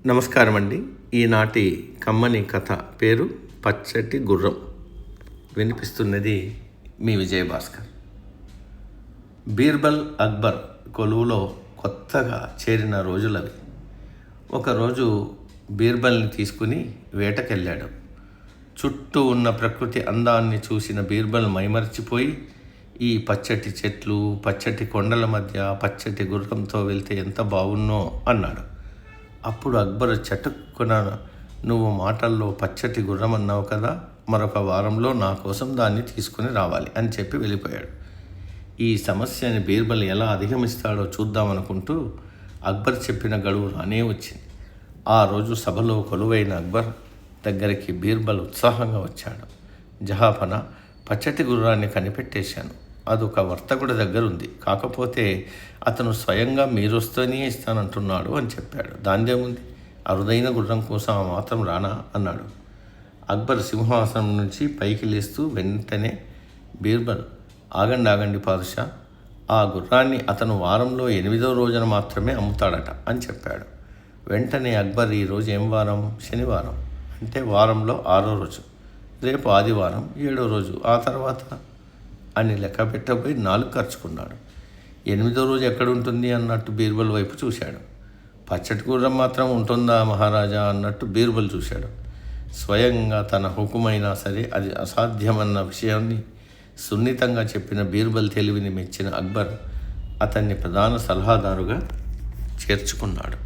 నమస్కారం అండి. ఈనాటి కమ్మని కథ పేరు పచ్చటి గుర్రం. వినిపిస్తున్నది మీ విజయభాస్కర్. బీర్బల్ అక్బర్ కొలువులో కొత్తగా చేరిన రోజులవి. ఒకరోజు బీర్బల్ని తీసుకుని వేటకెళ్ళాడు. చుట్టూ ఉన్న ప్రకృతి అందాన్ని చూసిన బీర్బల్ మైమర్చిపోయి, ఈ పచ్చటి చెట్లు, పచ్చటి కొండల మధ్య పచ్చటి గుర్రంతో వెళ్తే ఎంత బాగున్నో అన్నాడు. అప్పుడు అక్బర్ చటుక్కున, నువ్వు మాటల్లో పచ్చటి గుర్రం అన్నావు కదా, మరొక వారంలో నా కోసం దాన్ని తీసుకుని రావాలి అని చెప్పి వెళ్ళిపోయాడు. ఈ సమస్యని బీర్బల్ ఎలా అధిగమిస్తాడో చూద్దామనుకుంటూ అక్బర్ చెప్పిన గడువు రానే వచ్చింది. ఆ రోజు సభలో కొలువైన అక్బర్ దగ్గరికి బీర్బల్ ఉత్సాహంగా వచ్చాడు. జహాపన, పచ్చటి గుర్రాన్ని కనిపెట్టేశాను. అదొక వర్తకుడి దగ్గర ఉంది. కాకపోతే అతను స్వయంగా మీరొస్తేనే ఇస్తానంటున్నాడు అని చెప్పాడు. దాందేముంది, అరుదైన గుర్రం కోసం ఆ మాత్రం రానా అన్నాడు. అక్బర్ సింహాసనం నుంచి పైకి లేస్తూ వెంటనే, బీర్బల్, ఆగండి పాదుషా, ఆ గుర్రాన్ని అతను వారంలో 8వ రోజున మాత్రమే అమ్ముతాడట అని చెప్పాడు. వెంటనే అక్బర్, ఈరోజు ఏం వారం? శనివారం, అంటే వారంలో 6వ రోజు. రేపు ఆదివారం 7వ రోజు, ఆ తర్వాత అని లెక్క పెట్టబోయి 4 ఖర్చుకున్నాడు. 8వ రోజు ఎక్కడుంటుంది అన్నట్టు బీర్బల్ వైపు చూశాడు. పచ్చటి గుర్రం మాత్రం ఉంటుందా మహారాజా అన్నట్టు బీర్బల్ చూశాడు. స్వయంగా తన హుకుమైనా సరే అది అసాధ్యమన్న విషయాన్ని సున్నితంగా చెప్పిన బీర్బల్ తెలివిని మెచ్చిన అక్బర్ అతన్ని ప్రధాన సలహాదారుగా చేర్చుకున్నాడు.